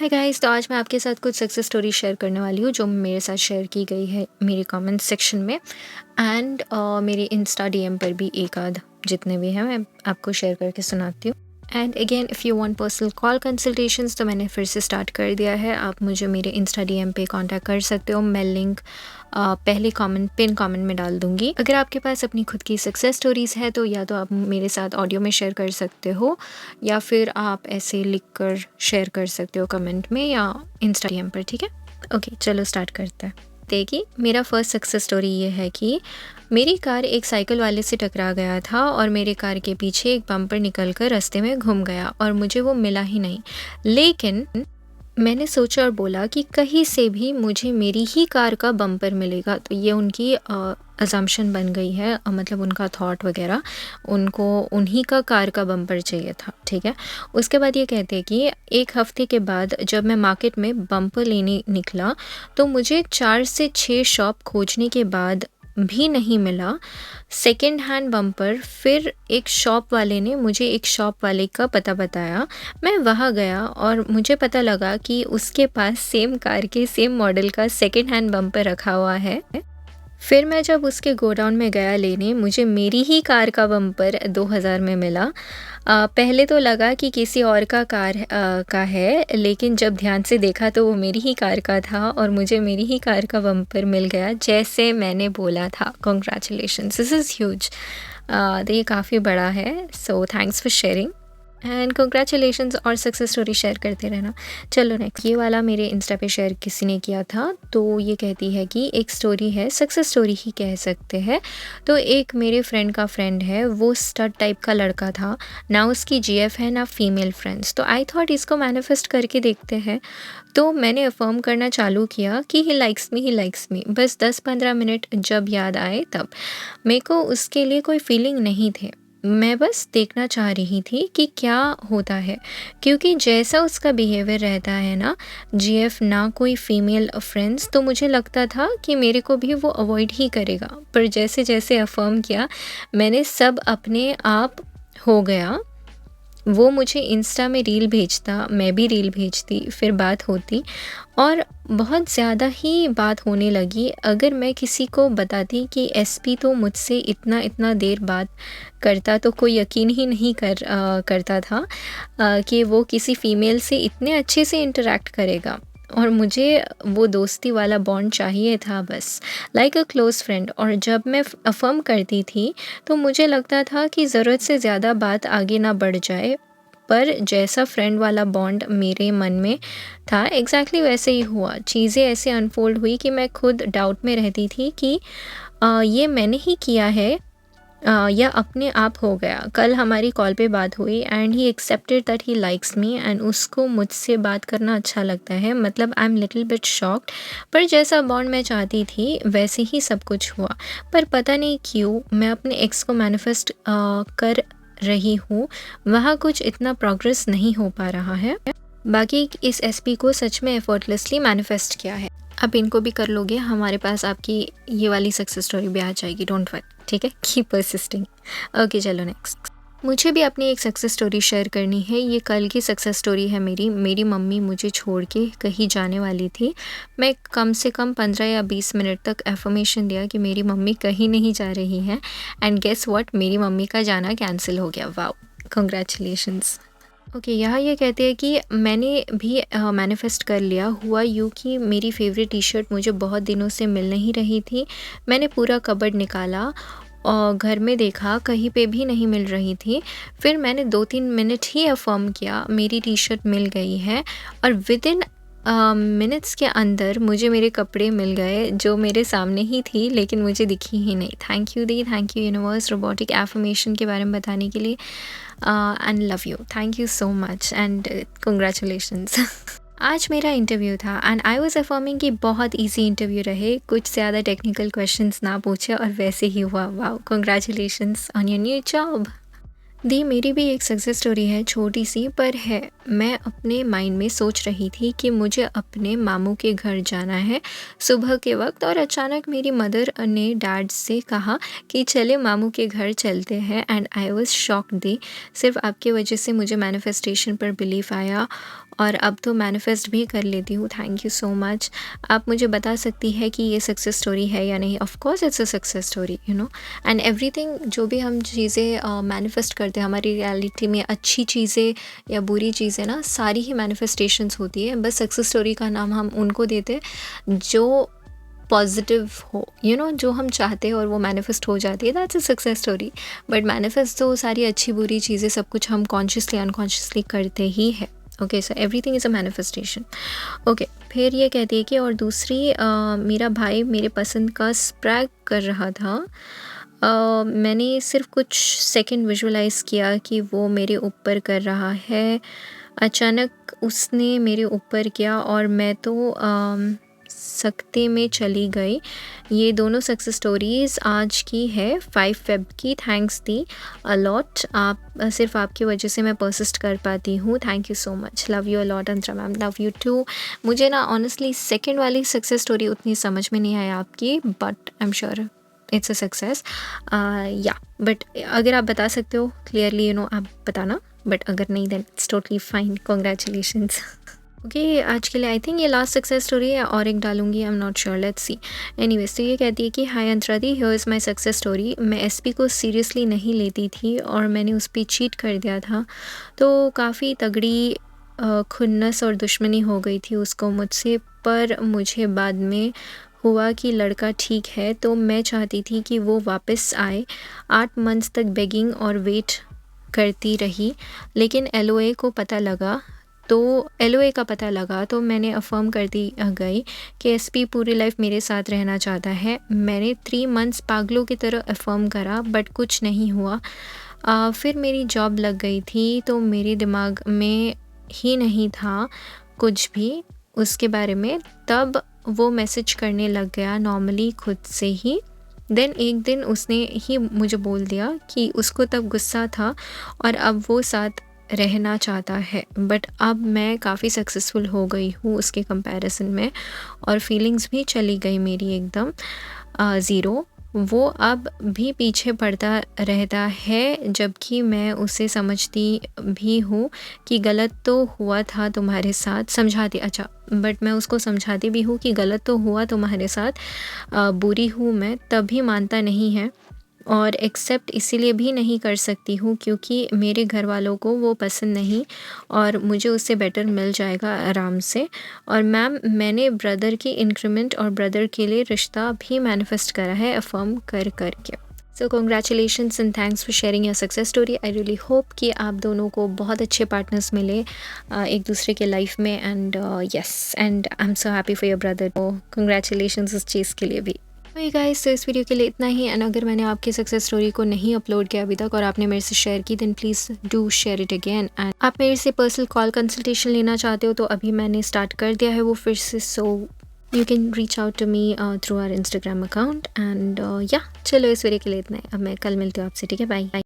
Hi guys, तो आज मैं आपके साथ कुछ सक्सेस स्टोरी शेयर करने वाली हूँ जो मेरे साथ शेयर की गई है मेरे कमेंट सेक्शन में एंड मेरे इंस्टा डीएम पर भी एक आध जितने भी हैं मैं आपको शेयर करके सुनाती हूँ। And again if you want personal call consultations तो मैंने फिर से स्टार्ट कर दिया है। आप मुझे मेरे इंस्टा डीएम पे कांटेक्ट कर सकते हो। मैं लिंक पहले पिन कमेंट में डाल दूंगी। अगर आपके पास अपनी खुद की सक्सेस स्टोरीज़ है तो या तो आप मेरे साथ ऑडियो में शेयर कर सकते हो या फिर आप ऐसे लिख कर शेयर कर सकते हो कमेंट में या इंस्टा डीएम पर। ठीक है, ओके चलो स्टार्ट करते हैं। देखिए, मेरा फर्स्ट सक्सेस स्टोरी ये है कि मेरी कार एक साइकिल वाले से टकरा गया था और मेरे कार के पीछे एक बम्पर निकल कर रास्ते में घूम गया और मुझे वो मिला ही नहीं। लेकिन मैंने सोचा और बोला कि कहीं से भी मुझे मेरी ही कार का बम्पर मिलेगा। तो ये उनकी अजम्पशन बन गई है, मतलब उनका थॉट वगैरह, उनको उन्हीं का कार का बम्पर चाहिए था। ठीक है, उसके बाद ये कहते हैं कि एक हफ्ते के बाद जब मैं मार्केट में बम्पर लेने निकला तो मुझे 4 से 6 शॉप खोजने के बाद भी नहीं मिला सेकेंड हैंड बम्पर। फिर एक शॉप वाले ने मुझे एक शॉप वाले का पता बताया। मैं वहाँ गया और मुझे पता लगा कि उसके पास सेम कार के सेम मॉडल का सेकेंड हैंड बम्पर रखा हुआ है। फिर मैं जब उसके गोडाउन में गया लेने, मुझे मेरी ही कार का बम्पर 2000 में मिला। पहले तो लगा कि किसी और का कार का है, लेकिन जब ध्यान से देखा तो वो मेरी ही कार का था और मुझे मेरी ही कार का बम्पर मिल गया जैसे मैंने बोला था। Congratulations, this is huge. तो ये काफ़ी बड़ा है, so thanks for sharing and congratulations. और सक्सेस स्टोरी शेयर करते रहना। चलो नेक्स्ट, ये वाला मेरे इंस्टा पे शेयर किसी ने किया था। तो ये कहती है कि एक स्टोरी है, सक्सेस स्टोरी ही कह सकते हैं। तो एक मेरे फ्रेंड का फ्रेंड है, वो स्टड टाइप का लड़का था ना, उसकी जीएफ है ना फीमेल फ्रेंड्स। तो आई थॉट इसको मैनिफेस्ट करके देखते हैं। तो मैंने अफर्म करना चालू किया कि ही लाइक्स मी। बस 10-15 मिनट जब याद आए तब। मेरे को उसके लिए कोई फीलिंग नहीं थे, मैं बस देखना चाह रही थी कि क्या होता है, क्योंकि जैसा उसका बिहेवियर रहता है ना, जीएफ ना कोई फीमेल फ्रेंड्स, तो मुझे लगता था कि मेरे को भी वो अवॉइड ही करेगा। पर जैसे जैसे अफर्म किया मैंने, सब अपने आप हो गया। वो मुझे इंस्टा में रील भेजता, मैं भी रील भेजती, फिर बात होती और बहुत ज़्यादा ही बात होने लगी। अगर मैं किसी को बताती कि एसपी तो मुझसे इतना देर बात करता तो कोई यकीन ही नहीं करता था कि वो किसी फ़ीमेल से इतने अच्छे से इंटरेक्ट करेगा। और मुझे वो दोस्ती वाला बॉन्ड चाहिए था, बस लाइक अ क्लोज़ फ्रेंड। और जब मैं अफर्म करती थी तो मुझे लगता था कि ज़रूरत से ज़्यादा बात आगे ना बढ़ जाए, पर जैसा फ्रेंड वाला बॉन्ड मेरे मन में था एग्जैक्टली वैसे ही हुआ। चीज़ें ऐसे अनफोल्ड हुई कि मैं खुद डाउट में रहती थी कि ये मैंने ही किया है या अपने आप हो गया। कल हमारी कॉल पे बात हुई and he accepted that he likes me and उसको मुझसे बात करना अच्छा लगता है। मतलब I am little bit shocked, पर जैसा बॉन्ड मैं चाहती थी वैसे ही सब कुछ हुआ। पर पता नहीं क्यों मैं अपने एक्स को मैनिफेस्ट कर रही हूँ, वहाँ कुछ इतना प्रोग्रेस नहीं हो पा रहा है। बाकी इस एसपी को सच में एफर्टलेसली मैनिफेस्ट किया है। आप इनको भी कर लोगे, हमारे पास आपकी ये वाली सक्सेस स्टोरी भी आ जाएगी, डोंट वरी। ठीक है, कीप परसिस्टिंग। ओके चलो नेक्स्ट, मुझे भी अपनी एक सक्सेस स्टोरी शेयर करनी है। ये कल की सक्सेस स्टोरी है मेरी मम्मी मुझे छोड़ के कहीं जाने वाली थी। मैं कम से कम 15 या 20 मिनट तक एफर्मेशन दिया कि मेरी मम्मी कहीं नहीं जा रही है एंड गेस व्हाट, मेरी मम्मी का जाना कैंसिल हो गया। Wow, congratulations. ओके, यहाँ ये कहते हैं कि मैंने भी मैनिफेस्ट कर लिया। हुआ यूँ कि मेरी फेवरेट टी शर्ट मुझे बहुत दिनों से मिल नहीं रही थी। मैंने पूरा कबर्ड निकाला और घर में देखा, कहीं पे भी नहीं मिल रही थी। फिर मैंने 2-3 मिनट ही अफर्म किया, मेरी टी शर्ट मिल गई है। और विद इन मिनट्स के अंदर मुझे मेरे कपड़े मिल गए, जो मेरे सामने ही थी लेकिन मुझे दिखी ही नहीं। Thank you the, thank you universe robotic affirmation के बारे में बताने के लिए and love you, thank you so much and congratulations. आज मेरा इंटरव्यू था एंड आई वाज अफर्मिंग कि बहुत इजी इंटरव्यू रहे, कुछ ज़्यादा टेक्निकल क्वेश्चंस ना पूछे और वैसे ही हुआ। Wow, congratulations on your new job. दी, मेरी भी एक सक्सेस स्टोरी है, छोटी सी पर है। मैं अपने माइंड में सोच रही थी कि मुझे अपने मामू के घर जाना है सुबह के वक्त, और अचानक मेरी मदर ने डैड से कहा कि चले मामू के घर चलते हैं एंड आई वाज शॉक्ड। दी, सिर्फ आपकी वजह से मुझे मैनिफेस्टेशन पर बिलीफ आया और अब तो मैनिफेस्ट भी कर लेती हूँ। Thank you so much. आप मुझे बता सकती है कि ये सक्सेस स्टोरी है या नहीं? Of course it's a success story, you know. And everything जो भी हम चीज़ें मैनिफेस्ट करते हैं हमारी रियलिटी में, अच्छी चीज़ें या बुरी चीज़ें ना, सारी ही मैनिफेस्टेशंस होती है। बस सक्सेस स्टोरी का नाम हम उनको देते हैं जो पॉजिटिव हो, यू नो, जो हम चाहते हैं और वो मैनिफेस्ट हो जाती है, that's a success story. But manifest तो सारी अच्छी बुरी चीज़ें सब कुछ हम कॉन्शियसली अनकॉन्शियसली करते ही है। Okay, so everything is a manifestation. Okay, फिर ये कहती है कि और दूसरी, मेरा भाई मेरे पसंद का स्प्रैग कर रहा था। मैंने सिर्फ कुछ सेकंड विजुअलाइज़ किया कि वो मेरे ऊपर कर रहा है। अचानक उसने मेरे ऊपर किया और मैं तो सकते में चली गई। ये दोनों सक्सेस स्टोरीज़ आज की है, 5 फ़ेब की। Thanks the a lot. आप सिर्फ आपकी वजह से मैं परसिस्ट कर पाती हूँ। Thank you so much. Love you a lot Antara ma'am. Love you too. मुझे ना ऑनेस्टली सेकंड वाली सक्सेस स्टोरी उतनी समझ में नहीं आई आपकी, but I am sure it's a success. या बट अगर आप बता सकते हो क्लियरली, यू नो, आप बताना। बट अगर नहीं then it's totally fine. Congratulations. Okay, आज के लिए आई थिंक ये लास्ट सक्सेस स्टोरी है, और एक डालूंगी, I am not sure, let's see. Anyways, तो ये कहती है कि हाय अंतरा दी, here is my success story. मैं एसपी को सीरियसली नहीं लेती थी और मैंने उस पर चीट कर दिया था, तो काफ़ी तगड़ी खुन्नस और दुश्मनी हो गई थी उसको मुझसे। पर मुझे बाद में हुआ कि लड़का ठीक है, तो मैं चाहती थी कि वो वापस आए। 8 मंथ्स तक बेगिंग और वेट करती रही, लेकिन एलओए का पता लगा तो मैंने अफर्म करती गई कि एसपी पूरी लाइफ मेरे साथ रहना चाहता है। मैंने 3 मंथ्स पागलों की तरह अफर्म करा, बट कुछ नहीं हुआ। फिर मेरी जॉब लग गई थी, तो मेरे दिमाग में ही नहीं था कुछ भी उसके बारे में। तब वो मैसेज करने लग गया नॉर्मली खुद से ही। देन एक दिन उसने ही मुझे बोल दिया कि उसको तब गुस्सा था और अब वो साथ रहना चाहता है। बट अब मैं काफ़ी सक्सेसफुल हो गई हूँ उसके कंपैरिजन में, और फीलिंग्स भी चली गई मेरी एकदम ज़ीरो। वो अब भी पीछे पड़ता रहता है, जबकि मैं उसे समझती भी हूँ कि गलत तो हुआ था तुम्हारे साथ। बट मैं उसको समझाती भी हूँ कि गलत तो हुआ तुम्हारे साथ, बुरी हूँ मैं, तभी मानता नहीं है। और एक्सेप्ट इसीलिए भी नहीं कर सकती हूँ क्योंकि मेरे घर वालों को वो पसंद नहीं, और मुझे उससे बेटर मिल जाएगा आराम से। और मैम, मैंने ब्रदर की इंक्रीमेंट और ब्रदर के लिए रिश्ता भी मैनिफेस्ट करा है, अफर्म कर के। सो congratulations and thanks for sharing your success story. I really hope कि आप दोनों को बहुत अच्छे पार्टनर्स मिले एक दूसरे के लाइफ में। And yes, and I am so happy for your brother. Congratulations इस चीज़ के लिए भी। ओके गाइस, तो इस वीडियो के लिए इतना ही। एंड अगर मैंने आपकी सक्सेस स्टोरी को नहीं अपलोड किया अभी तक और आपने मेरे से शेयर की, then please do share it again. And आप मेरे से पर्सनल कॉल कंसल्टेशन लेना चाहते हो तो अभी मैंने स्टार्ट कर दिया है वो फिर से। So you can reach out to me through our Instagram account. And या चलो, इस वीडियो के लिए इतना है। अब मैं कल मिलती हूँ आपसे, ठीक है? Bye bye.